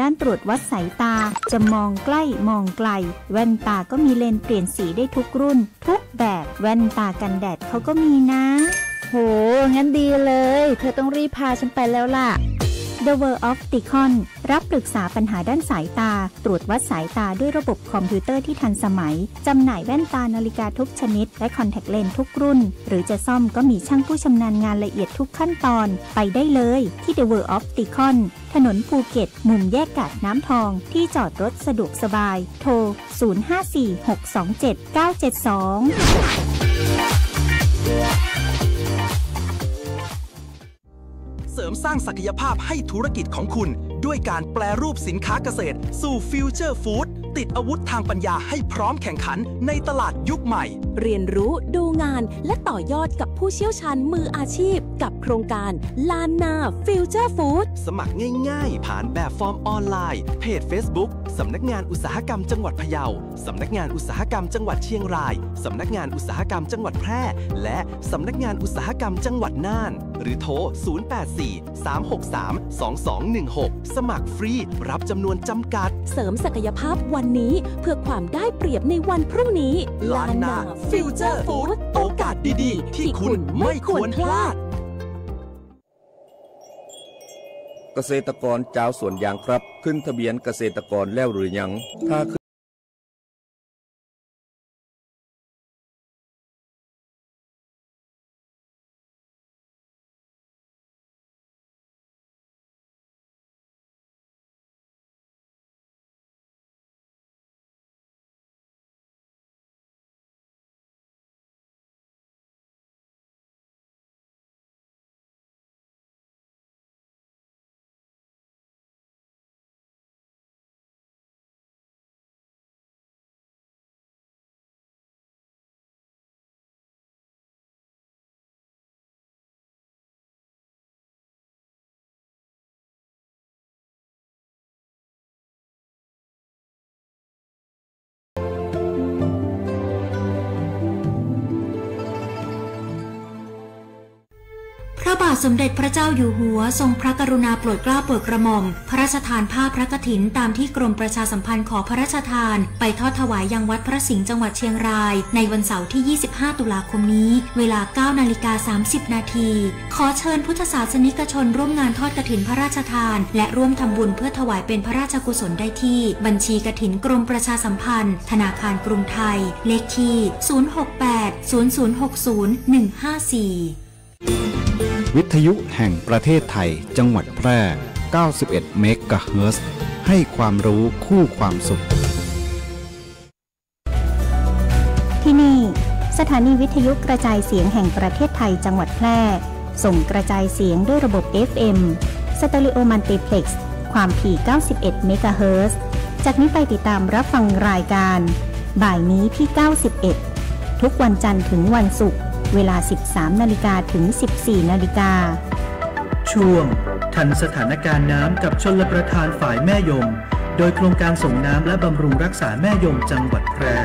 ด้านตรวจวัดสายตาจะมองใกล้มองไกลแว่นตาก็มีเลนส์เปลี่ยนสีได้ทุกรุ่นทุกแบบแว่นตากันแดดเขาก็มีนะโหงั้นดีเลยเธอต้องรีบพาฉันไปแล้วล่ะ The World Opticon รับปรึกษาปัญหาด้านสายตาตรวจวัดสายตาด้วยระบบคอมพิวเตอร์ที่ทันสมัยจำหน่ายแว่นตานาฬิกาทุกชนิดและคอนแทคเลนส์ทุกรุ่นหรือจะซ่อมก็มีช่างผู้ชำนาญงานละเอียดทุกขั้นตอนไปได้เลยที่ The World Opticon ถนนภูเก็ตมุมแยกกาดน้ำทองที่จอดรถสะดวกสบายโทร 0546279722เสริมสร้างศักยภาพให้ธุรกิจของคุณด้วยการแปรรูปสินค้าเกษตรสู่ฟิวเจอร์ฟู้ดติดอาวุธทางปัญญาให้พร้อมแข่งขันในตลาดยุคใหม่เรียนรู้ดูงานและต่อยอดกับผู้เชี่ยวชาญมืออาชีพกับโครงการลานนาฟิวเจอร์ฟู้ดสมัครง่ายๆผ่านแบบฟอร์มออนไลน์เพจ Facebook สำนักงานอุตสาหกรรมจังหวัดพะเยาสำนักงานอุตสาหกรรมจังหวัดเชียงรายสำนักงานอุตสาหกรรมจังหวัดแพร่และสำนักงานอุตสาหกรรมจังหวัดน่านหรือโทร 0843632216 สมัครฟรีรับจำนวนจำกัดเสริมศักยภาพวันนี้เพื่อความได้เปรียบในวันพรุ่งนี้ลานนาฟิวเจอร์ฟู้ดโอกาสดีๆที่คุณไม่ควรพลาดเกษตรกรเจ้าสวนยางครับขึ้นทะเบียนเกษตรกรแล้วหรือยังถ้าพระบาทสมเด็จพระเจ้าอยู่หัวทรงพระกรุณาโปรดเกล้าโปรดกระหม่อมพระราชทานผ้าพระกฐินตามที่กรมประชาสัมพันธ์ขอพระราชทานไปทอดถวายยังวัดพระสิงห์จังหวัดเชียงรายในวันเสาร์ที่ 25 ตุลาคมนี้เวลา 9:30 น.ขอเชิญพุทธศาสนิกชนร่วมงานทอดกฐินพระราชทานและร่วมทำบุญเพื่อถวายเป็นพระราชกุศลได้ที่บัญชีกฐินกรมประชาสัมพันธ์ธนาคารกรุงไทยเลขที่ 068 0060 154วิทยุแห่งประเทศไทยจังหวัดแพร่ 91 เมกะเฮิรตซ์ให้ความรู้คู่ความสุขที่นี่สถานีวิทยุกระจายเสียงแห่งประเทศไทยจังหวัดแพร่ส่งกระจายเสียงด้วยระบบ FM สเตอริโอมัลติเพล็กซ์ความถี่ 91 เมกะเฮิรตซ์จากนี้ไปติดตามรับฟังรายการบ่ายนี้ที่ 91 ทุกวันจันทร์ถึงวันศุกร์เวลา 13 นาฬิกาถึง 14 นาฬิกาช่วงทันสถานการณ์น้ำกับชลประทานฝ่ายแม่ยมโดยโครงการส่งน้ำและบำรุงรักษาแม่ยมจังหวัดแพร่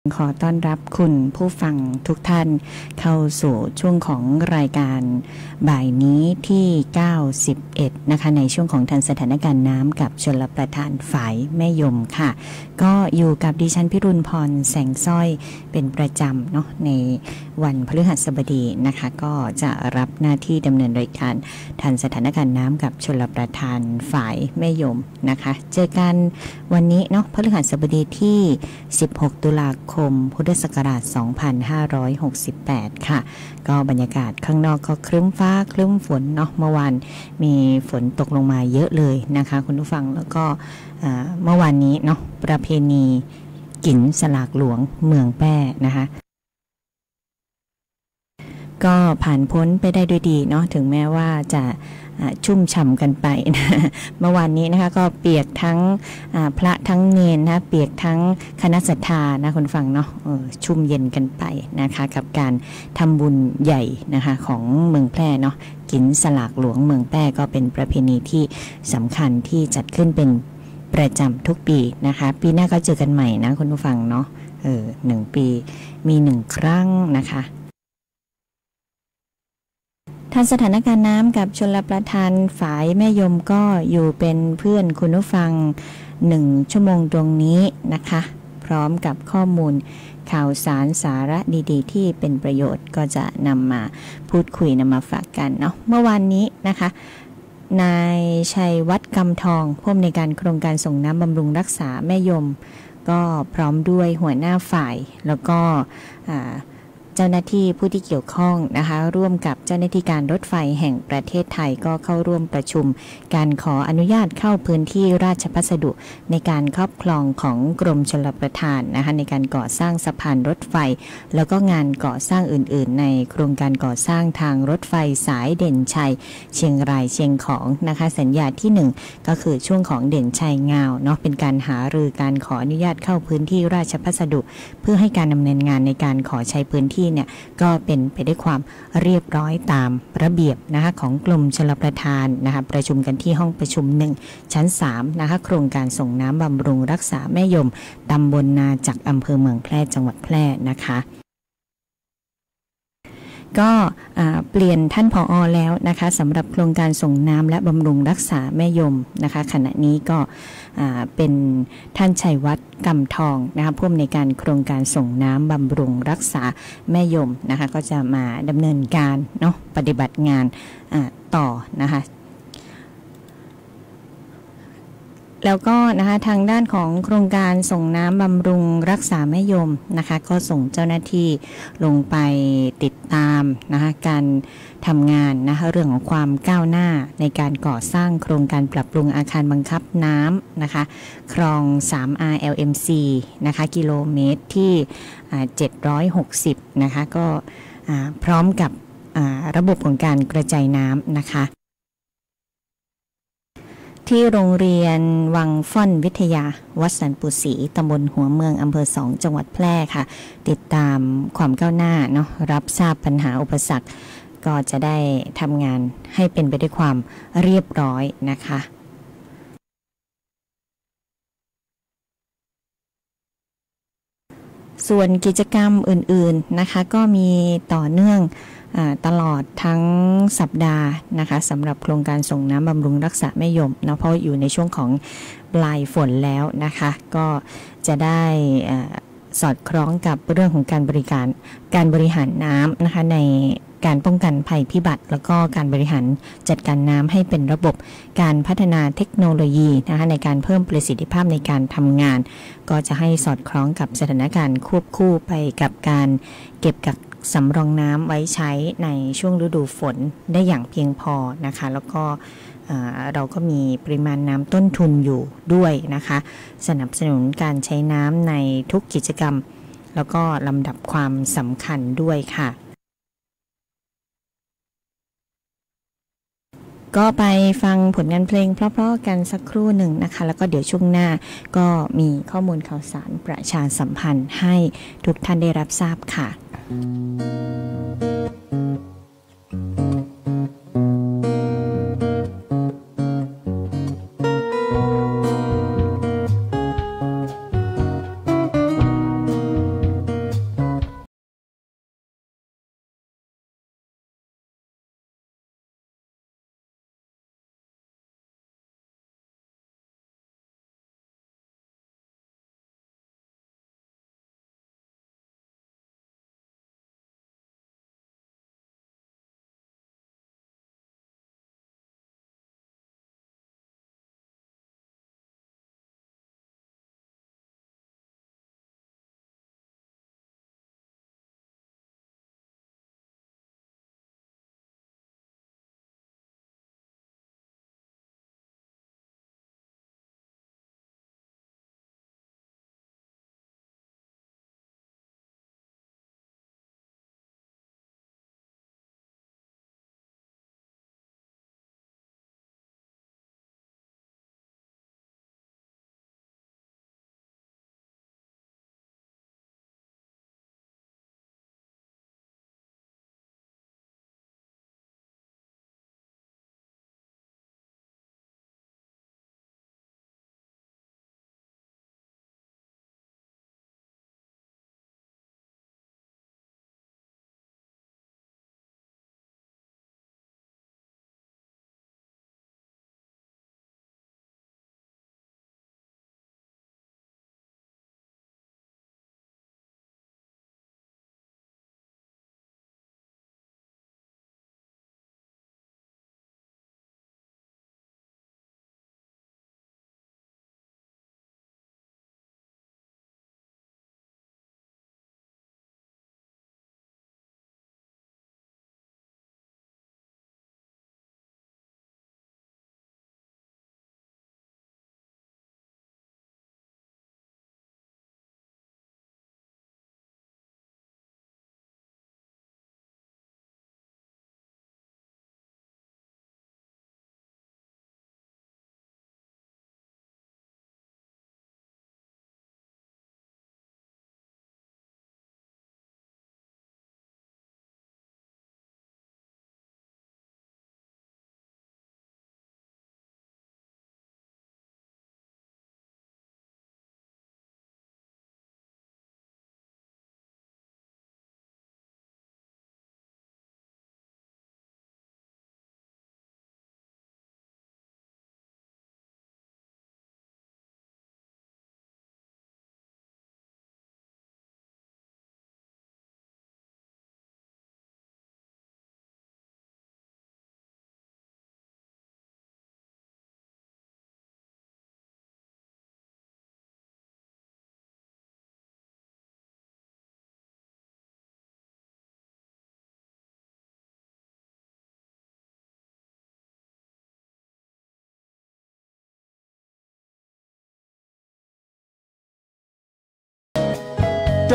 ขอต้อนรับคุณผู้ฟังทุกท่านเข้าสู่ช่วงของรายการบ่ายนี้ที่91นะคะในช่วงของทันสถานการณ์น้ำกับชลประทานฝ่ายแม่ยมค่ะก็อยู่กับดิฉันพิรุณพรแสงสร้อยเป็นประจำเนาะในวันพฤหัสบดีนะคะก็จะรับหน้าที่ดำเนินรายการทันสถานการณ์น้ำกับชลประทานฝ่ายแม่ยมนะคะเจอกันวันนี้เนาะพฤหัสบดีที่16ตุลาคมพุทธศักราช2568ค่ะก็บรรยากาศข้างนอกก็ครึ้มฟ้าครึ้มฝนเนาะเมื่อวานมีฝนตกลงมาเยอะเลยนะคะคุณผู้ฟังแล้วก็เมื่อวานนี้เนาะประเพณีกินสลากหลวงเมืองแป้นะคะก็ผ่านพ้นไปได้ด้วยดีเนาะถึงแม้ว่าจะชุ่มฉ่ำกันไปนะเมื่อวานนี้นะคะก็เปียกทั้งพระทั้งเนรนะเปียกทั้งคณะศรัทธานะคุณฟังเนาะชุ่มเย็นกันไปนะคะกับการทำบุญใหญ่นะคะของเมืองแพร่เนาะกินสลากหลวงเมืองแพร่ก็เป็นประเพณีที่สำคัญที่จัดขึ้นเป็นประจำทุกปีนะคะปีหน้าก็เจอกันใหม่นะคุณผู้ฟังเนาะ1 ปีมี1 ครั้งนะคะทันสถานการณ์น้ำกับชลประทานฝ่ายแม่ยมก็อยู่เป็นเพื่อนคุณผู้ฟัง1 ชั่วโมงตรงนี้นะคะพร้อมกับข้อมูลข่าวสารสาระดีๆที่เป็นประโยชน์ก็จะนำมาพูดคุยนำมาฝากกันเนาะเมื่อวานนี้นะคะนายชัยวัฒน์กำทองผู้อำนวยการโครงการส่งน้ำบำรุงรักษาแม่ยมก็พร้อมด้วยหัวหน้าฝ่ายแล้วก็เจ้าหน้าที่ผู้ที่เกี่ยวข้องนะคะร่วมกับเจ้าหน้าที่การรถไฟแห่งประเทศไทยก็เข้าร่วมประชุมการขออนุญาตเข้าพื้นที่ราชพัสดุในการครอบครองของกรมชลประทานนะคะในการก่อสร้างสะพานรถไฟแล้วก็งานก่อสร้างอื่นๆในโครงการก่อสร้างทางรถไฟสายเด่นชัยเชียงรายเชียงของนะคะสัญญาที่1ก็คือช่วงของเด่นชัยงาวเนาะเป็นการหารือการขออนุญาตเข้าพื้นที่ราชพัสดุเพื่อให้การดำเนินงานในการขอใช้พื้นที่เนี่ยก็เป็นไปด้วยความเรียบร้อยตามระเบียบนะคะของกรมชลประทานนะคะประชุมกันที่ห้องประชุม1ชั้น3นะคะโครงการส่งน้ำบำรุงรักษาแม่ยมตำบลนาจักอำเภอเมืองแพร่จังหวัดแพร่นะคะก็เปลี่ยนท่านผอ.แล้วนะคะสำหรับโครงการส่งน้ำและบำรุงรักษาแม่ยมนะคะขณะนี้ก็เป็นท่านชัยวัฒน์กำทองนะคะผู้อำนวยการโครงการส่งน้ำบำรุงรักษาแม่ยมนะคะก็จะมาดำเนินการเนาะปฏิบัติงานต่อนะคะแล้วก็นะคะทางด้านของโครงการส่งน้ำบำรุงรักษาแม่ยมนะคะก็ส่งเจ้าหน้าที่ลงไปติดตามนะคะการทำงานนะคะเรื่องของความก้าวหน้าในการก่อสร้างโครงการปรับปรุงอาคารบังคับน้ำนะคะคลอง 3R LMC นะคะกิโลเมตรที่760นะคะก็พร้อมกับระบบของการกระจายน้ำนะคะที่โรงเรียนวังฟ่อนวิทยาวัดสันปุศรีตำบลหัวเมืองอำเภอ2จังหวัดแพร่ค่ะติดตามความก้าวหน้าเนาะรับทราบปัญหาอุปสรรคก็จะได้ทำงานให้เป็นไปด้วยความเรียบร้อยนะคะส่วนกิจกรรมอื่นๆนะคะก็มีต่อเนื่องตลอดทั้งสัปดาห์นะคะสำหรับโครงการส่งน้ำบำรุงรักษาแม่ยมเนาะเพราะอยู่ในช่วงของปลายฝนแล้วนะคะก็จะได้สอดคล้องกับเรื่องของการบริหารน้ำนะคะในการป้องกันภัยพิบัติแล้วก็การบริหารจัดการน้ำให้เป็นระบบการพัฒนาเทคโนโลยีนะคะในการเพิ่มประสิทธิภาพในการทำงานก็จะให้สอดคล้องกับสถานการณ์ควบคู่ไปกับการเก็บกักสำรองน้ำไว้ใช้ในช่วงฤดูฝนได้อย่างเพียงพอนะคะแล้วก็เราก็มีปริมาณน้ำต้นทุนอยู่ด้วยนะคะสนับสนุนการใช้น้ำในทุกกิจกรรมแล้วก็ลำดับความสำคัญด้วยค่ะก็ไปฟังผลงานเพลงเพราะๆกันสักครู่หนึ่งนะคะแล้วก็เดี๋ยวช่วงหน้าก็มีข้อมูลข่าวสารประชาสัมพันธ์ให้ทุกท่านได้รับทราบค่ะ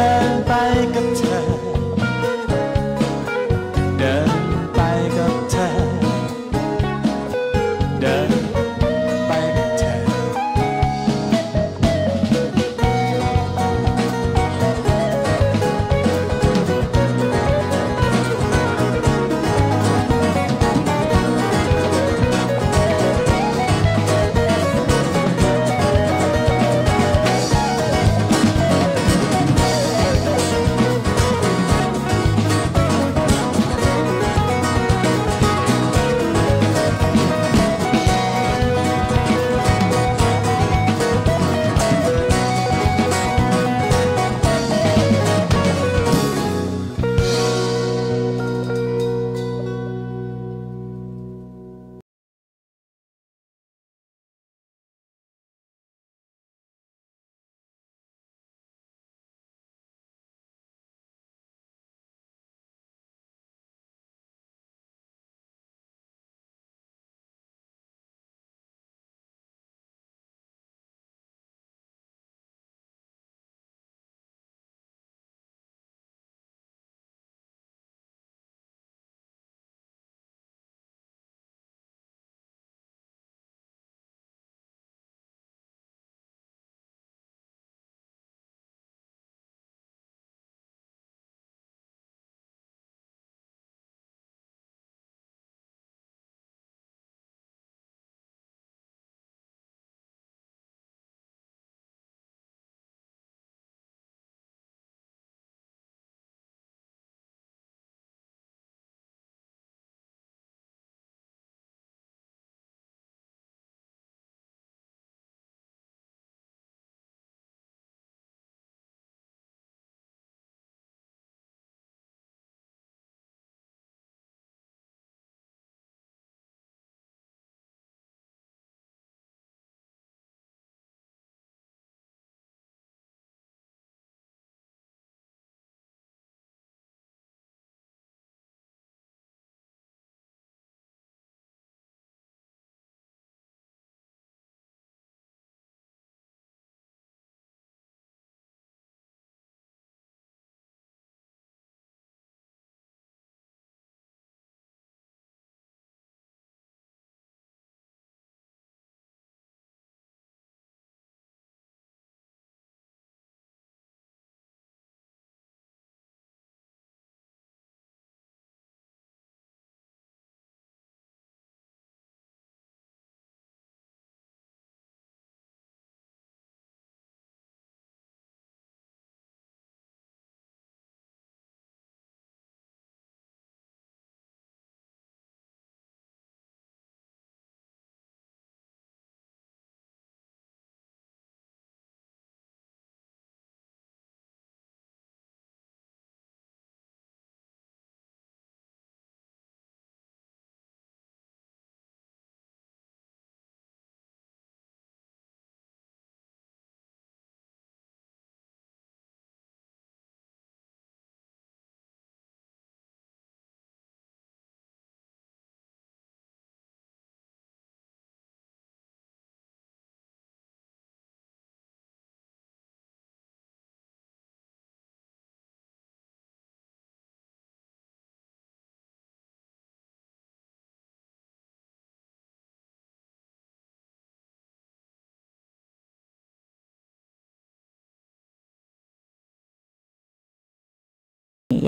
เดินไปกับเธอเดินไปกับเธอเดินไปกับเธอ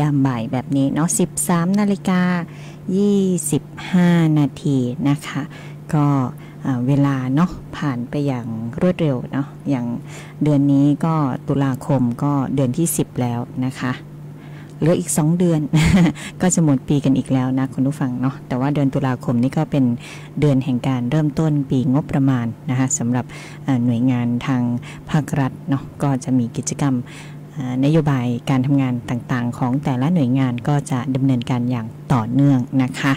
ยามบ่ายแบบนี้เนาะ 13:25 นาทีนะคะก็เวลาเนาะผ่านไปอย่างรวดเร็วเนาะอย่างเดือนนี้ก็ตุลาคมก็เดือนที่10แล้วนะคะเหลืออีก2เดือน ก็จะหมดปีกันอีกแล้วนะคุณผู้ฟังเนาะแต่ว่าเดือนตุลาคมนี่ก็เป็นเดือนแห่งการเริ่มต้นปีงบประมาณนะคะสำหรับหน่วยงานทางภาครัฐเนาะก็จะมีกิจกรรมนโยบายการทำงานต่างๆของแต่ละหน่วยงานก็จะดำเนินการอย่างต่อเนื่องนะคะ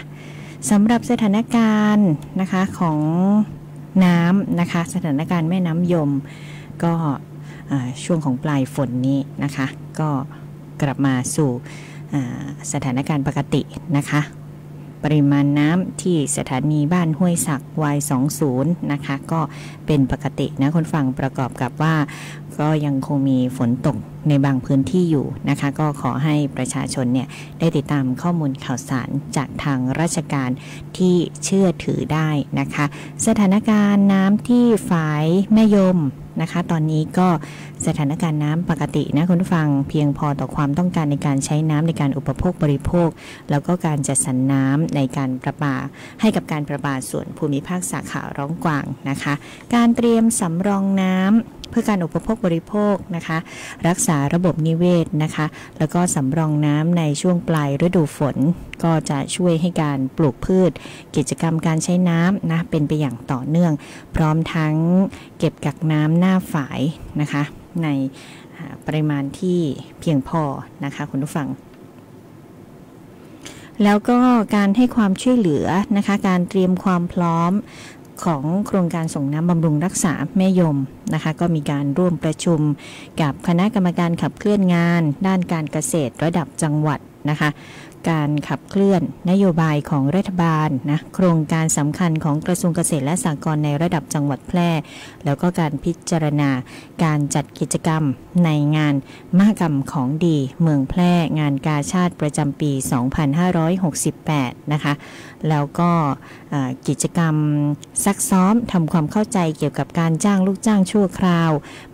สำหรับสถานการณ์นะคะของน้ำนะคะสถานการณ์แม่น้ำยมก็ช่วงของปลายฝนนี้นะคะก็กลับมาสู่สถานการณ์ปกตินะคะ ปริมาณน้ำที่สถานีบ้านห้วยสัก Y20 นะคะก็เป็นปกตินะคุณฟังประกอบกับว่าก็ยังคงมีฝนตกในบางพื้นที่อยู่นะคะก็ขอให้ประชาชนเนี่ยได้ติดตามข้อมูลข่าวสารจากทางราชการที่เชื่อถือได้นะคะสถานการณ์น้ำที่ฝายแม่ยมนะคะตอนนี้ก็สถานการณ์น้ำปกตินะคุณผู้ฟังเพียงพอต่อความต้องการในการใช้น้ำในการอุปโภคบริโภคแล้วก็การจัดสรรน้ำในการประปาให้กับการประปาส่วนภูมิภาคสาขาร้องกวางนะคะการเตรียมสำรองน้ำเพื่อการอุปโภคบริโภคนะคะรักษาระบบนิเวศนะคะแล้วก็สำรองน้ำในช่วงปลายฤดูฝนก็จะช่วยให้การปลูกพืชกิจกรรมการใช้น้ำนะเป็นไปอย่างต่อเนื่องพร้อมทั้งเก็บกักน้ำหน้าฝายนะคะในปริมาณที่เพียงพอนะคะคุณผู้ฟังแล้วก็การให้ความช่วยเหลือนะคะการเตรียมความพร้อมของโครงการส่งน้ำบำรุงรักษาแม่ยมนะคะก็มีการร่วมประชุมกับคณะกรรมการขับเคลื่อนงานด้านการเกษตรระดับจังหวัดนะคะการขับเคลื่อนนโยบายของรัฐบาลนะโครงการสำคัญของกระทรวงเกษตรและสหกรณ์ในระดับจังหวัดแพร่แล้วก็การพิจารณาการจัดกิจกรรมในงานมหกรรมของดีเมืองแพร่งานกาชาดประจำปี 2568 นะคะแล้วก็กิจกรรมซักซ้อมทำความเข้าใจเกี่ยวกับการจ้างลูกจ้างชั่วคราว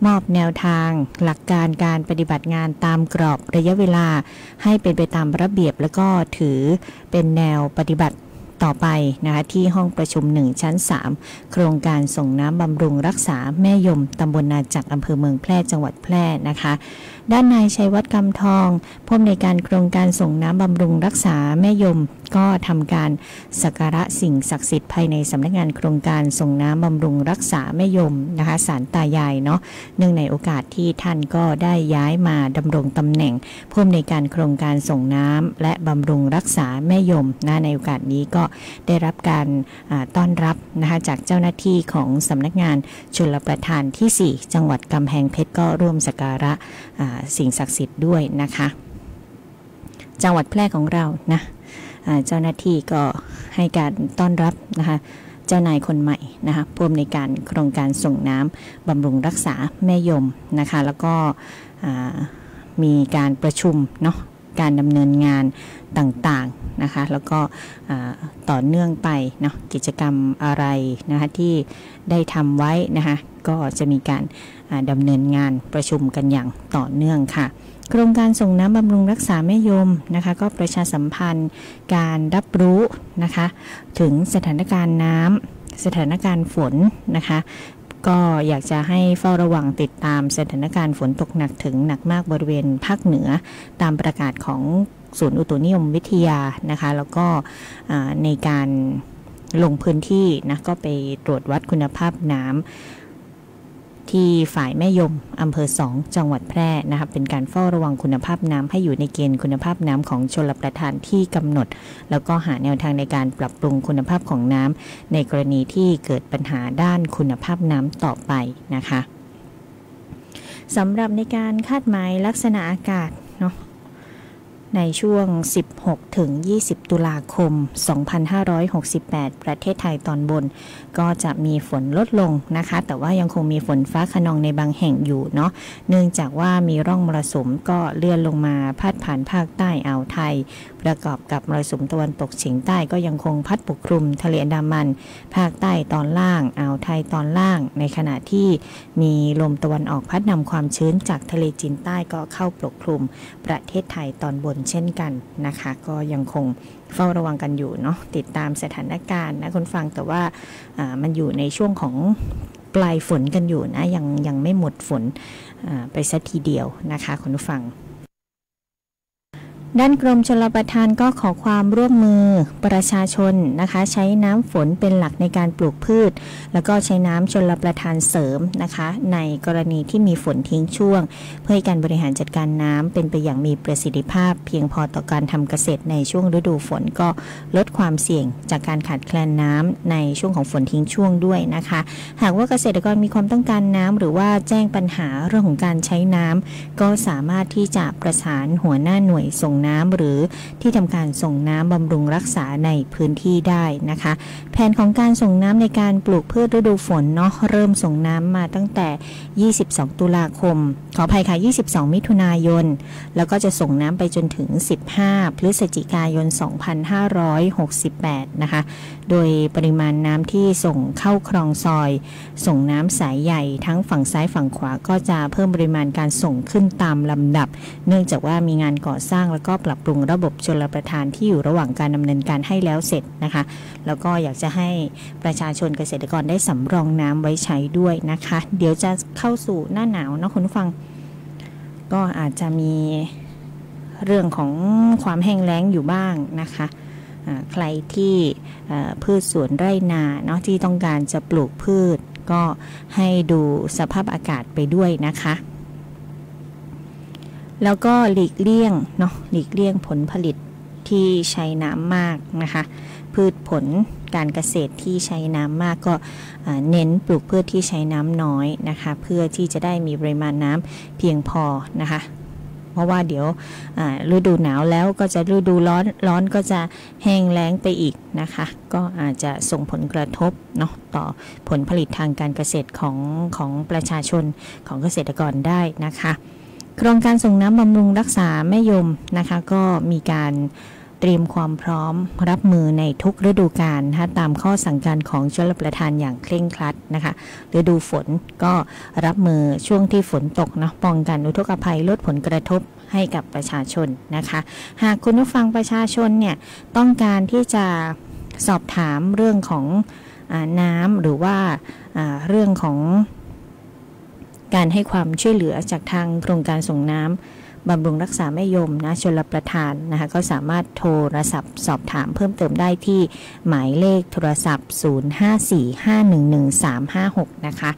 มอบแนวทางหลักการการปฏิบัติงานตามกรอบระยะเวลาให้เป็นไปตามระเบียบแล้วก็ถือเป็นแนวปฏิบัติต่อไปนะคะที่ห้องประชุม1ชั้น3โครงการส่งน้ำบำรุงรักษาแม่ยมตำบลนาจักอำเภอเมืองแพร่จังหวัดแพร่นะคะด้านนายชัยวัฒน์กำทองผู้อำนวยการโครงการส่งน้ำบำรุงรักษาแม่ยมก็ทำการสักการะสิ่งศักดิ์สิทธิ์ภายในสำนักงานโครงการส่งน้ำบำรุงรักษาแม่ยมนะคะศาลตายายเนาะเนื่องในโอกาสที่ท่านก็ได้ย้ายมาดำรงตำแหน่งผู้อำนวยการโครงการส่งน้ำและบำรุงรักษาแม่ยมนะในโอกาสนี้ก็ได้รับการต้อนรับนะคะจากเจ้าหน้าที่ของสำนักงานชลประทานที่4จังหวัดกำแพงเพชรก็ร่วมสักการะสิ่งศักดิ์สิทธิ์ด้วยนะคะจังหวัดแพร่ของเรานะเจ้าหน้าที่ก็ให้การต้อนรับนะคะเจ้านายคนใหม่นะคะผู้อำนวยการโครงการส่งน้ำบำรุงรักษาแม่ยมนะคะแล้วก็มีการประชุมเนาะการดำเนินงานต่างๆนะคะแล้วก็ต่อเนื่องไปเนาะกิจกรรมอะไรนะคะที่ได้ทำไว้นะคะก็จะมีการดำเนินงานประชุมกันอย่างต่อเนื่องค่ะโครงการส่งน้ำบำรุงรักษาแม่ยมนะคะก็ประชาสัมพันธ์การรับรู้นะคะถึงสถานการณ์น้ำสถานการณ์ฝนนะคะก็อยากจะให้เฝ้าระวังติดตามสถานการณ์ฝนตกหนักถึงหนักมากบริเวณภาคเหนือตามประกาศของศูนย์อุตุนิยมวิทยานะคะแล้วก็ในการลงพื้นที่นะก็ไปตรวจวัดคุณภาพน้ำที่ฝ่ายแม่ยมอำเภอ2จังหวัดแพร่นะคะเป็นการเฝ้าระวังคุณภาพน้ำให้อยู่ในเกณฑ์คุณภาพน้ำของชลประทานที่กำหนดแล้วก็หาแนวทางในการปรับปรุงคุณภาพของน้ำในกรณีที่เกิดปัญหาด้านคุณภาพน้ำต่อไปนะคะสำหรับในการคาดหมายลักษณะอากาศเนาะในช่วง16ถึง20ตุลาคม2568ประเทศไทยตอนบนก็จะมีฝนลดลงนะคะแต่ว่ายังคงมีฝนฟ้าคะนองในบางแห่งอยู่เนาะเนื่องจากว่ามีร่องมรสุมก็เลื่อนลงมาพาดผ่านภาคใต้อ่าวไทยประกอบกับมรสุมตะวันตกเฉียงใต้ก็ยังคงพัดปกคลุมทะเลอันดามันภาคใต้ตอนล่างอ่าวไทยตอนล่างในขณะที่มีลมตะวันออกพัดนำความชื้นจากทะเลจีนใต้ก็เข้าปกคลุมประเทศไทยตอนบนเช่นกันนะคะก็ยังคงเฝ้าระวังกันอยู่เนาะติดตามสถานการณ์นะคุณฟังแต่ว่ามันอยู่ในช่วงของปลายฝนกันอยู่นะยังไม่หมดฝนไปสักทีเดียวนะคะคุณผู้ฟังด้านกรมชลประทานก็ขอความร่วมมือประชาชนนะคะใช้น้ำฝนเป็นหลักในการปลูกพืชแล้วก็ใช้น้ำชลประทานเสริมนะคะในกรณีที่มีฝนทิ้งช่วงเพื่อให้การบริหารจัดการน้ำเป็นไปอย่างมีประสิทธิภาพเพียงพอต่อการทำเกษตรในช่วงฤดูฝนก็ลดความเสี่ยงจากการขาดแคลนน้ำในช่วงของฝนทิ้งช่วงด้วยนะคะหากว่าเกษตรกรมีความต้องการน้ำหรือว่าแจ้งปัญหาเรื่องของการใช้น้ำก็สามารถที่จะประสานหัวหน้าหน่วยส่ง น้ำหรือที่ทำการส่งน้ำบำรุงรักษาในพื้นที่ได้นะคะแผนของการส่งน้ำในการปลูกพืชฤดูฝนเนาะเริ่มส่งน้ำมาตั้งแต่22ตุลาคมขออภัยค่ะ22มิถุนายนแล้วก็จะส่งน้ำไปจนถึง15พฤศจิกายน2568นะคะโดยปริมาณน้ำที่ส่งเข้าคลองซอยส่งน้ำสายใหญ่ทั้งฝั่งซ้ายฝั่งขวาก็จะเพิ่มปริมาณการส่งขึ้นตามลำดับเนื่องจากว่ามีงานก่อสร้างแล้วก็ปรับปรุงระบบชลประทานที่อยู่ระหว่างการดำเนินการให้แล้วเสร็จนะคะแล้วก็อยากจะให้ประชาชนเกษตรกรได้สำรองน้ำไว้ใช้ด้วยนะคะเดี๋ยวจะเข้าสู่หน้าหนาวนะคุณผู้ฟังก็อาจจะมีเรื่องของความแห้งแล้งอยู่บ้างนะคะใครที่พืชสวนไร่นาเนาะที่ต้องการจะปลูกพืชก็ให้ดูสภาพอากาศไปด้วยนะคะแล้วก็หลีกเลี่ยงผลผลิตที่ใช้น้ำมากนะคะพืชผลการเกษตรที่ใช้น้ำมากก็เน้นปลูกพืชที่ใช้น้ำน้อยนะคะเพื่อที่จะได้มีปริมาณน้ำเพียงพอนะคะเพราะว่าเดี๋ยวฤดูหนาวแล้วก็จะฤดูร้อนก็จะแห้งแล้งไปอีกนะคะก็อาจจะส่งผลกระทบเนาะต่อผลผลิตทางการเกษตรของประชาชนของเกษตรกรได้นะคะโครงการส่งน้ำบำรุงรักษาแม่ยมนะคะก็มีการเตรียมความพร้อมรับมือในทุกฤดูกาลนะคะตามข้อสั่งการของชลประทานอย่างเคร่งครัดนะคะฤดูฝนก็รับมือช่วงที่ฝนตกนะป้องกันอุทกภัยลดผลกระทบให้กับประชาชนนะคะหากคุณผู้ฟังประชาชนเนี่ยต้องการที่จะสอบถามเรื่องของน้ำหรือว่าเรื่องของการให้ความช่วยเหลือจากทางโครงการส่งน้ำบำรุงรักษาแม่ยมนะชลประทานนะคะก็สามารถโทรศัพท์สอบถามเพิ่มเติมได้ที่หมายเลขโทรศัพท์0545111356นะคะ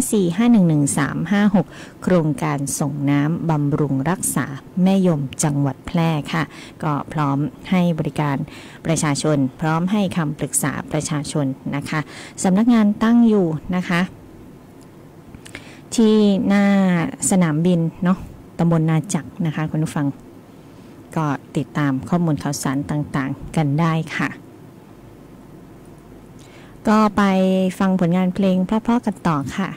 0545111356โครงการส่งน้ำบำรุงรักษาแม่ยมจังหวัดแพร่ค่ะก็พร้อมให้บริการประชาชนพร้อมให้คำปรึกษาประชาชนนะคะสำนักงานตั้งอยู่นะคะที่หน้าสนามบินเนาะตำบลนาจักรนะคะคุณผู้ฟังก็ติดตามข้อมูลข่าวสารต่างๆกันได้ค่ะก็ไปฟังผลงานเพลงเพราะๆกันต่อค่ะ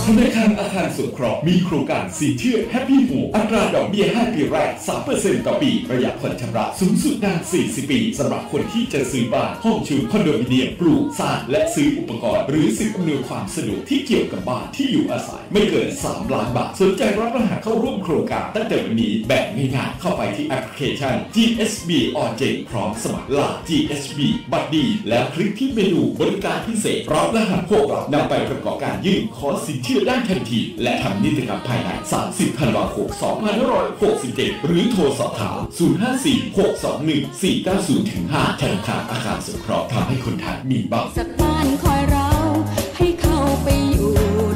ธนาคารอาคารสงเคราะห์มีโครงการสินเชื่อ Happy Home อัตราดอกเบี้ย5ปีแรก 3% ต่อปีระยะผ่อนชำระสูงสุดนาน40 ปีสำหรับคนที่จะซื้อบ้านห้องชุดคอนโดมิเนียมปลูกสร้างและซื้ออุปกรณ์หรือสิ่งอำนวยความสะดวกที่เกี่ยวกับบ้านที่อยู่อาศัยไม่เกิน3 ล้านบาทสนใจรับรหัสเข้าร่วมโครงการตั้งแต่วันนี้แบบง่ายๆเข้าไปที่แอปพลิเคชัน GSB Origin พร้อมสมัครล่า GSB บัตรดีแล้วคลิกที่เมนูบริการพิเศษรับรหัสพวกเรานำไปประกอบการยื่นขอสินเชื่อได้ทันทีและทำนิติกรรมภายใน30 ธันวาคม 2567 หรือโทรสอบถาม 054-621-490-5 ธนาคารอาคารสงเคราะห์ทำให้คนไทยมีบ้านสักบ้านคอยเราให้เข้าไปอยู่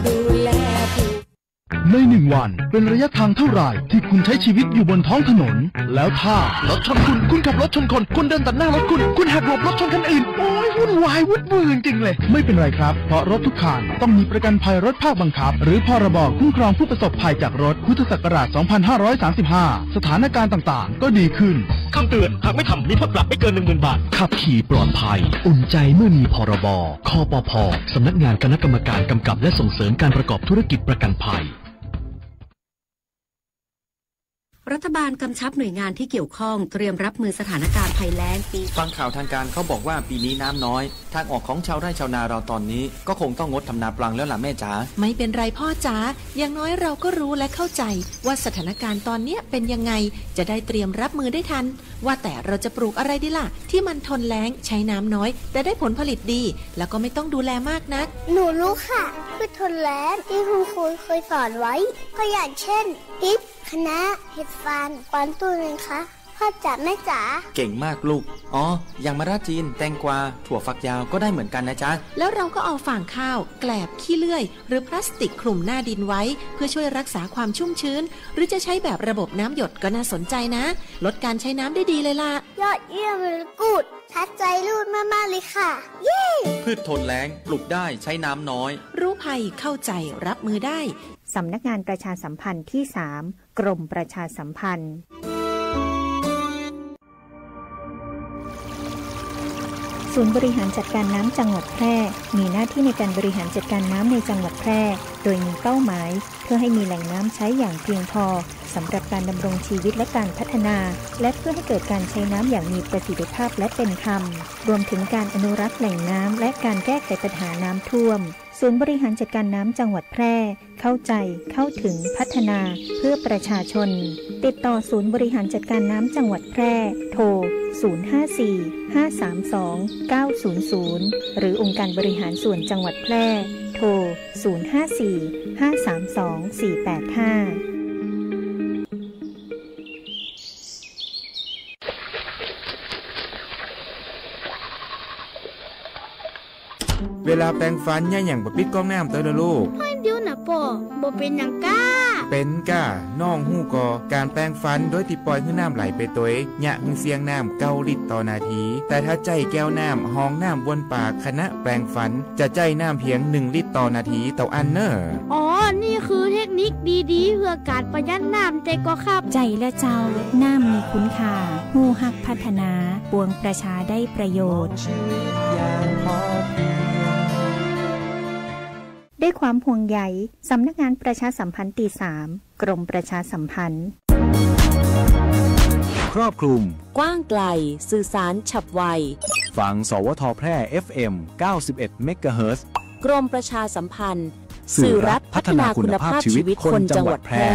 ดูแลผู้ใน1 วันเป็นระยะทางเท่าไหร่ที่คุณใช้ชีวิตอยู่บนท้องถนนแล้วถ้ารถชนคุณขับรถชนคนคุณเดินตัดหน้ารถคุณหักหลบรถชนคันอื่นโอ้ยวุ่นวายวุ่นวายจริงเลยไม่เป็นไรครับเพราะรถทุกคันต้องมีประกันภัยรถภาคบังคับหรือพรบคุ้มครองผู้ประสบภัยจากรถพุทธศักราช 2535 สถานการณ์ต่างๆก็ดีขึ้นคำเตือนหากไม่ทำมีโทษปรับไม่เกิน 10,000 บาทขับขี่ปลอดภัยอุ่นใจเมื่อมีพรบคปภ.สำนักงานคณะกรรมการกำกับและส่งเสริมการประกอบธุรกิจประกันภัยรัฐบาลกำชับหน่วยงานที่เกี่ยวข้องเตรียมรับมือสถานการณ์ภัยแล้งปีฟังข่าวทางการเขาบอกว่าปีนี้น้ำน้อยทางออกของชาวไร่ชาวนาเราตอนนี้ก็คงต้องงดทำนาปลังแล้วล่ะแม่จ๋าไม่เป็นไรพ่อจ๋าอย่างน้อยเราก็รู้และเข้าใจว่าสถานการณ์ตอนนี้เป็นยังไงจะได้เตรียมรับมือได้ทันว่าแต่เราจะปลูกอะไรดีล่ะที่มันทนแล้งใช้น้ำน้อยแต่ได้ผลผลิตดีแล้วก็ไม่ต้องดูแลมากนักหนูรู้ค่ะพืชทนแล้งที่คุณครูเคยสอนไว้ก็อย่างเช่นพริกคะน้าเห็ดฟางปอนตู้นึงคะพ่อจ๋าแม่จ๋าเก่งมากลูกอ๋ออย่างมะระจีนแตงกวาถั่วฝักยาวก็ได้เหมือนกันนะจ๊ะแล้วเราก็เอาฟางข้าวแกลบขี้เลื่อยหรือพลาสติกคลุมหน้าดินไว้เพื่อช่วยรักษาความชุ่มชื้นหรือจะใช้แบบระบบน้ำหยดก็น่าสนใจนะลดการใช้น้ำได้ดีเลยล่ะยอดเยี่ยมเลยกูดทัดใจลูกมากๆเลยค่ะเย้พืชทนแล้งปลูกได้ใช้น้ำน้อยรู้ภัยเข้าใจรับมือได้สำนักงานประชาสัมพันธ์ที่ 3 กรมประชาสัมพันธ์ศูนย์บริหารจัดการน้ำจังหวัดแพร่มีหน้าที่ในการบริหารจัดการน้ำในจังหวัดแพร่โดยมีเป้าหมายเพื่อให้มีแหล่งน้ำใช้อย่างเพียงพอสำหรับการดำรงชีวิตและการพัฒนาและเพื่อให้เกิดการใช้น้ำอย่างมีประสิทธิภาพและเป็นธรรมรวมถึงการอนุรักษ์แหล่งน้ำและการแก้ไขปัญหาน้ำท่วมศูนย์บริหารจัดการน้ำจังหวัดแพร่เข้าใจเข้าถึงพัฒนาเพื่อประชาชนติดต่อศูนย์บริหารจัดการน้ำจังหวัดแพร่โทร054-532-900หรือองค์การบริหารส่วนจังหวัดแพร่โทร054-532-485เวลาแปรงฟันย่าอย่างบ่ปิดก๊อกน้ำเตอละลูกเฮ้ยเดี๋ยวนะป่อบ่เป็นหยังก้าเป็นก้าน้องหู้กอการแปรงฟันโดยที่ปล่อยให้น้ำไหลไปตัวเองยะเสียงน้ำ9 ลิตรต่อนาทีแต่ถ้าใจแก้วน้ำห้องน้ำวนปากขณะแปรงฟันจะใจน้ำเพียง1 ลิตรต่อนาทีต่ออันเนออ๋อนี่คือเทคนิคดีๆเพื่อการประหยัดน้ำแต่ก็ครับใจและเจ้าน้ำมีคุณค่าฮู้ฮักพัฒนาปวงประชาได้ประโยชน์ด้วยความห่วงใยสำนักงานประชาสัมพันธ์ตี 3 กรมประชาสัมพันธ์ครอบคลุมกว้างไกลสื่อสารฉับไวฟังสวทแพร่ FM 91 เมกะเฮิรตซ์กรมประชาสัมพันธ์สื่อรัฐพัฒนาคุณภาพชีวิตคนจังหวัดแพร่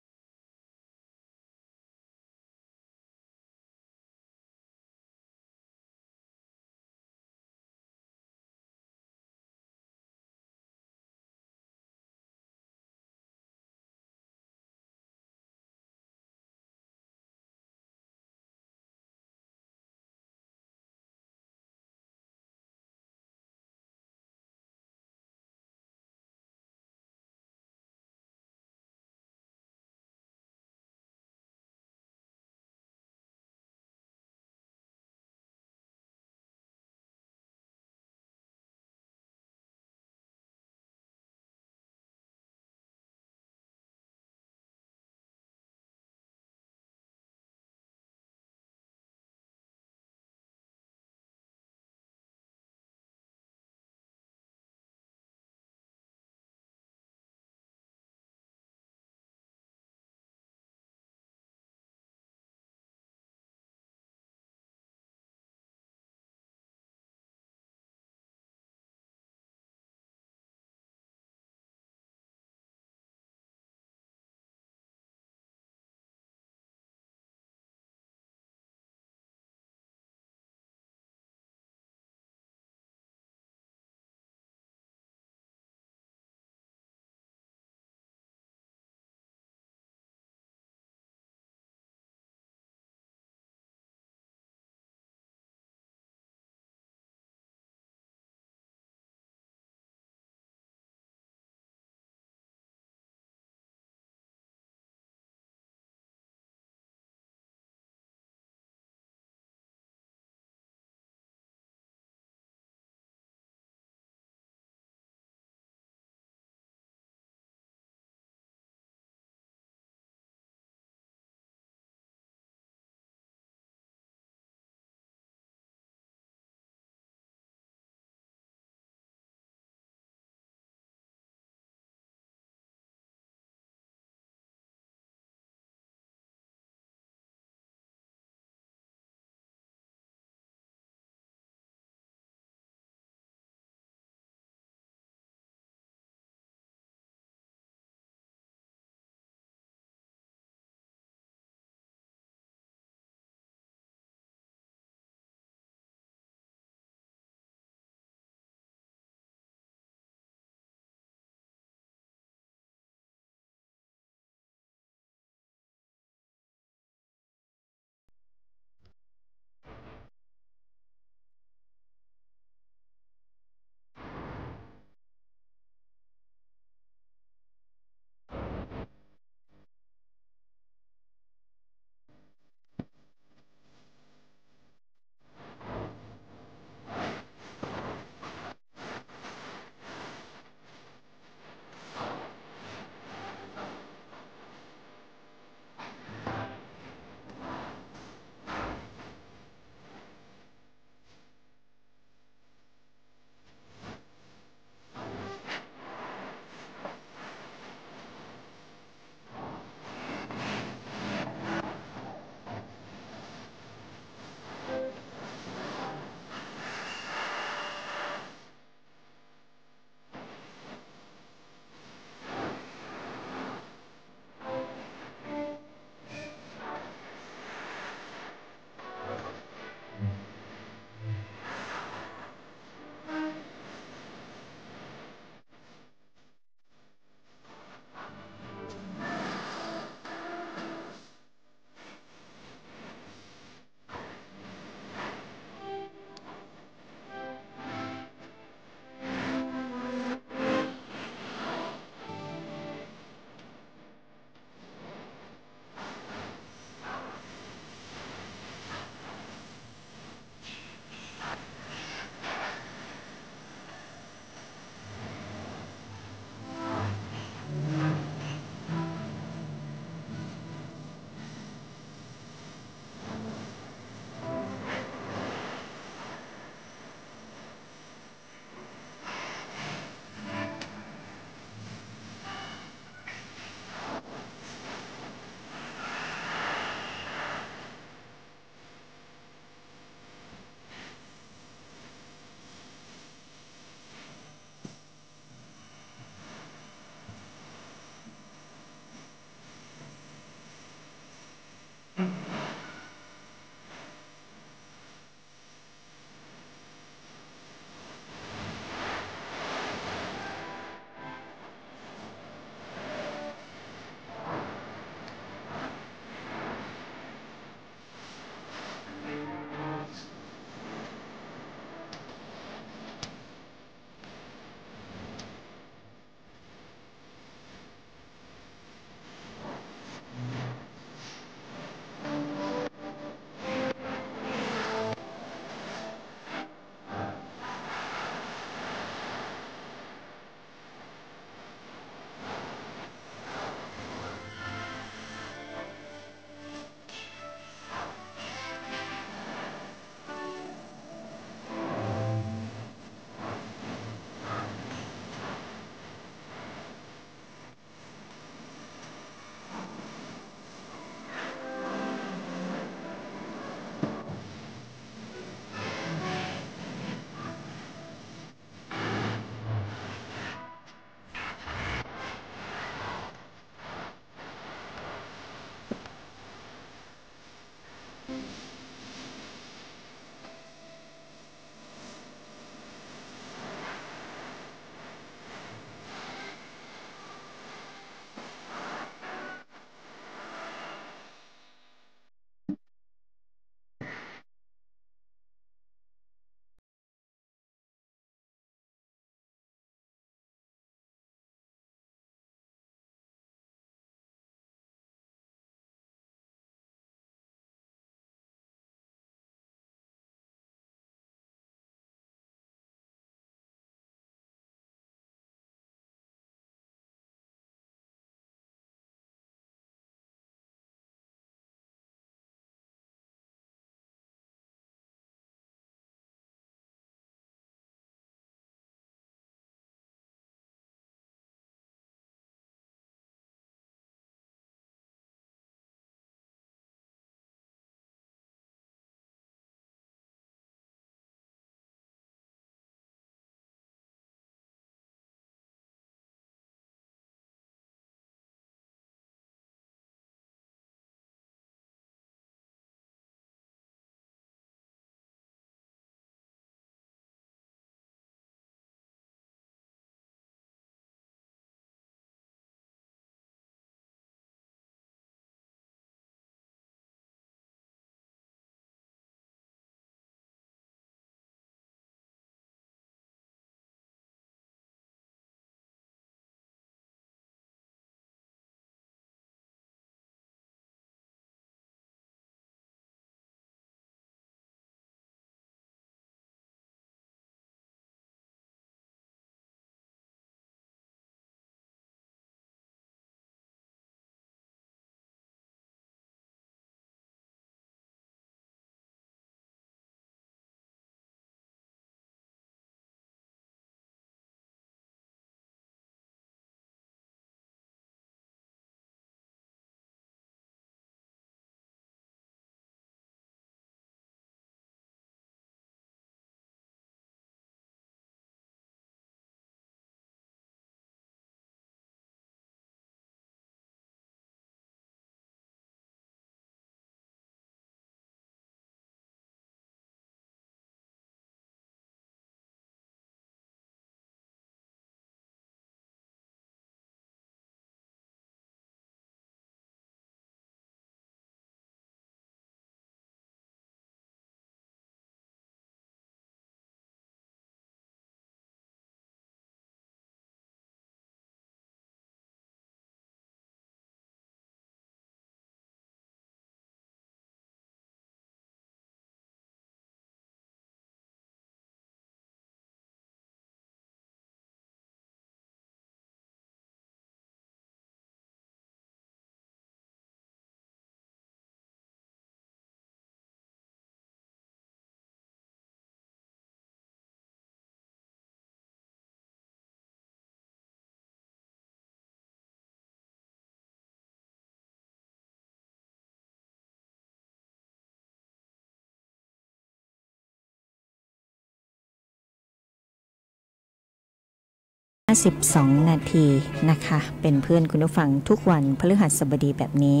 12 นาทีนะคะเป็นเพื่อนคุณผู้ฟังทุกวันพฤหัสบดีแบบนี้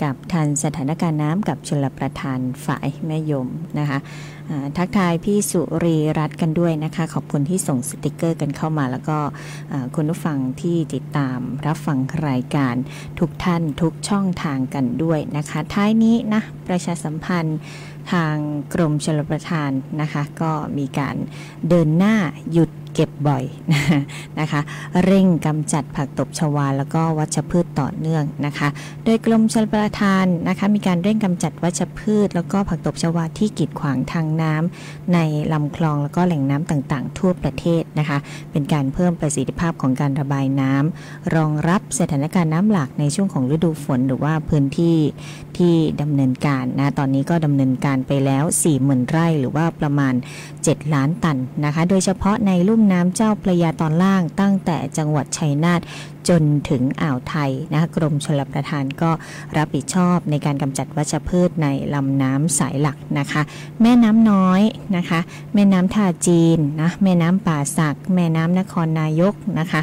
กับทันสถานการณ์น้ำกับชลประทานฝ่ายแม่ยมนะคะทักทายพี่สุรีรัตน์กันด้วยนะคะขอบคุณที่ส่งสติกเกอร์กันเข้ามาแล้วก็คุณผู้ฟังที่ติดตามรับฟังรายการทุกท่านทุกช่องทางกันด้วยนะคะท้ายนี้นะประชาสัมพันธ์ทางกรมชลประทานนะคะก็มีการเดินหน้าหยุดเก็บบ่อยนะคะเร่งกำจัดผักตบชวาแล้วก็วัชพืชต่อเนื่องนะคะโดยกรมชลประทานนะคะมีการเร่งกำจัดวัชพืชแล้วก็ผักตบชวาที่กีดขวางทางน้ำในลำคลองแล้วก็แหล่งน้ำต่างๆทั่วประเทศนะคะเป็นการเพิ่มประสิทธิภาพของการระบายน้ำรองรับสถานการณ์น้ำหลากในช่วงของฤดูฝนหรือว่าพื้นที่ที่ดำเนินการนะตอนนี้ก็ดำเนินการไปแล้ว 40,000 ไร่หรือว่าประมาณ7 ล้านตันนะคะโดยเฉพาะในลุ่มน้ำเจ้าพระยาตอนล่างตั้งแต่จังหวัดชัยนาทจนถึงอ่าวไทยนะคะกรมชลประทานก็รับผิดชอบในการกำจัดวัชพืชในลำน้ำสายหลักนะคะแม่น้ำน้อยนะคะแม่น้ำท่าจีนนะแม่น้ำป่าสักแม่น้ำนครนายกนะคะ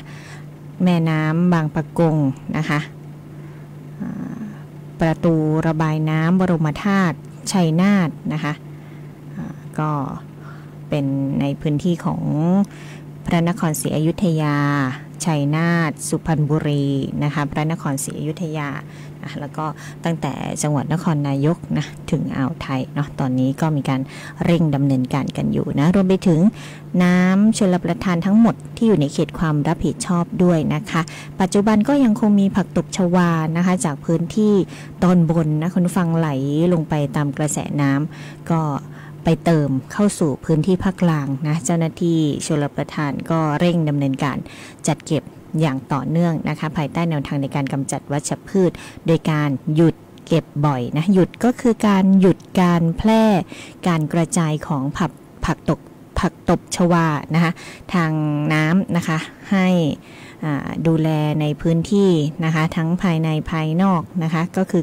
แม่น้ำบางปะกงนะคะประตูระบายน้ำบรมธาตุชัยนาทนะคะก็เป็นในพื้นที่ของพระนครศรีอยุธยาชัยนาทสุพรรณบุรีนะคะพระนครศรีอยุธยาแล้วก็ตั้งแต่จังหวัดนครนายกนะถึงอ่าวไทยเนาะตอนนี้ก็มีการเร่งดำเนินการกันอยู่นะรวมไปถึงน้ำชลประทานทั้งหมดที่อยู่ในเขตความรับผิดชอบด้วยนะคะปัจจุบันก็ยังคงมีผักตบชวานะคะจากพื้นที่ตอนบนนะคุณผู้ฟังไหลลงไปตามกระแสน้ำก็ไปเติมเข้าสู่พื้นที่ภาคกลางนะเจ้าหน้าที่ชลประทานก็เร่งดำเนินการจัดเก็บอย่างต่อเนื่องนะคะภายใต้แนวทางในการกำจัดวัชพืชโดยการหยุดเก็บบ่อยนะหยุดก็คือการหยุดการแพร่การกระจายของผักตบชวานะคะทางน้ำนะคะให้ดูแลในพื้นที่นะคะทั้งภายในภายนอกนะคะก็คือ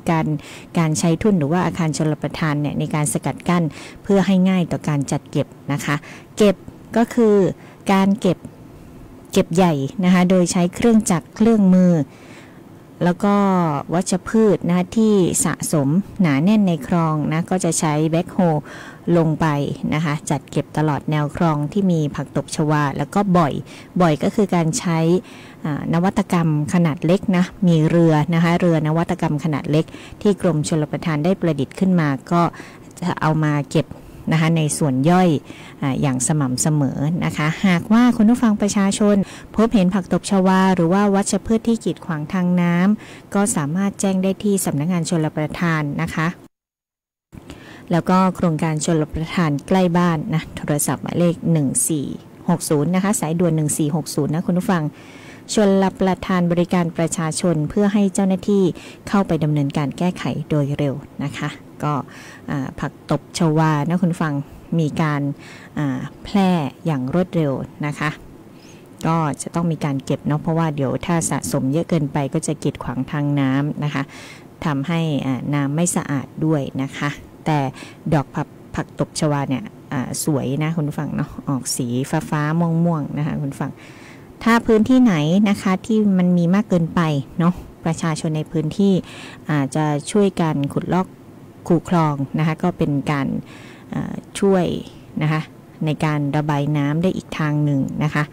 การใช้ทุ่นหรือว่าอาคารชลประทานเนี่ยในการสกัดกั้นเพื่อให้ง่ายต่อการจัดเก็บนะคะเก็บก็คือการเก็บใหญ่นะคะโดยใช้เครื่องจักรเครื่องมือแล้วก็วัชพืชนะที่สะสมหนาแน่นในคลองนะก็จะใช้แบ็คโฮลงไปนะคะจัดเก็บตลอดแนวคลองที่มีผักตบชวาแล้วก็บ่อยก็คือการใช้นวัตกรรมขนาดเล็กนะมีเรือนะคะเรือนวัตกรรมขนาดเล็กที่กรมชลประทานได้ประดิษฐ์ขึ้นมาก็จะเอามาเก็บนะคะในส่วนย่อยอย่างสม่ำเสมอนะคะหากว่าคุณผู้ฟังประชาชนพบเห็นผักตบชวาหรือว่าวัชพืชที่กีดขวางทางน้ำก็สามารถแจ้งได้ที่สำนักงานชลประทานนะคะแล้วก็โครงการชลประทานใกล้บ้านนะโทรศัพท์หมายเลข1460นะคะสายด่วน1460นะคุณผู้ฟังชลประทานบริการประชาชนเพื่อให้เจ้าหน้าที่เข้าไปดำเนินการแก้ไขโดยเร็วนะคะก็ผักตบชวานะคุณฟังมีการแพร่อย่างรวดเร็วนะคะก็จะต้องมีการเก็บเนาะเพราะว่าเดี๋ยวถ้าสะสมเยอะเกินไปก็จะกีดขวางทางน้ำนะคะทำให้น้ำไม่สะอาดด้วยนะคะแต่ดอกผักตบชวาเนี่ยสวยนะคุณฟังเนาะออกสีฟ้าม่วงนะคะคุณฟังถ้าพื้นที่ไหนนะคะที่มันมีมากเกินไปเนาะประชาชนในพื้นที่อาจจะช่วยกันขุดลอกคูคลองนะคะก็เป็นการช่วยนะคะในการระบายน้ำได้อีกทางหนึ่งนะคะ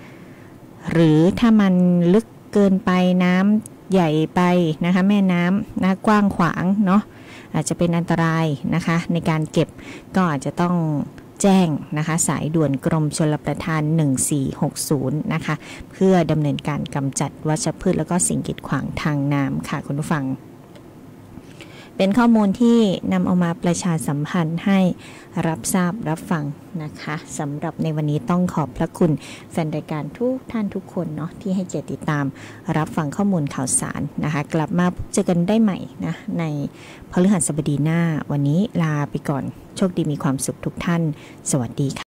หรือถ้ามันลึกเกินไปน้ำใหญ่ไปนะคะแม่น้ำนะกว้างขวางเนาะอาจจะเป็นอันตรายนะคะในการเก็บก็อาจจะต้องแจ้งนะคะสายด่วนกรมชลประทาน1460นะคะเพื่อดำเนินการกำจัดวัชพืชแล้วก็สิ่งกีดขวางทางน้ำค่ะคุณผู้ฟังเป็นข้อมูลที่นำเอามาประชาสัมพันธ์ให้รับทราบรับฟังนะคะสำหรับในวันนี้ต้องขอบพระคุณแฟนรายการทุกท่านทุกคนเนาะที่ให้เกียรติติดตามรับฟังข้อมูลข่าวสารนะคะกลับมาพบเจอกันได้ใหม่นะในพฤหัสบดีหน้าวันนี้ลาไปก่อนโชคดีมีความสุขทุกท่านสวัสดีค่ะ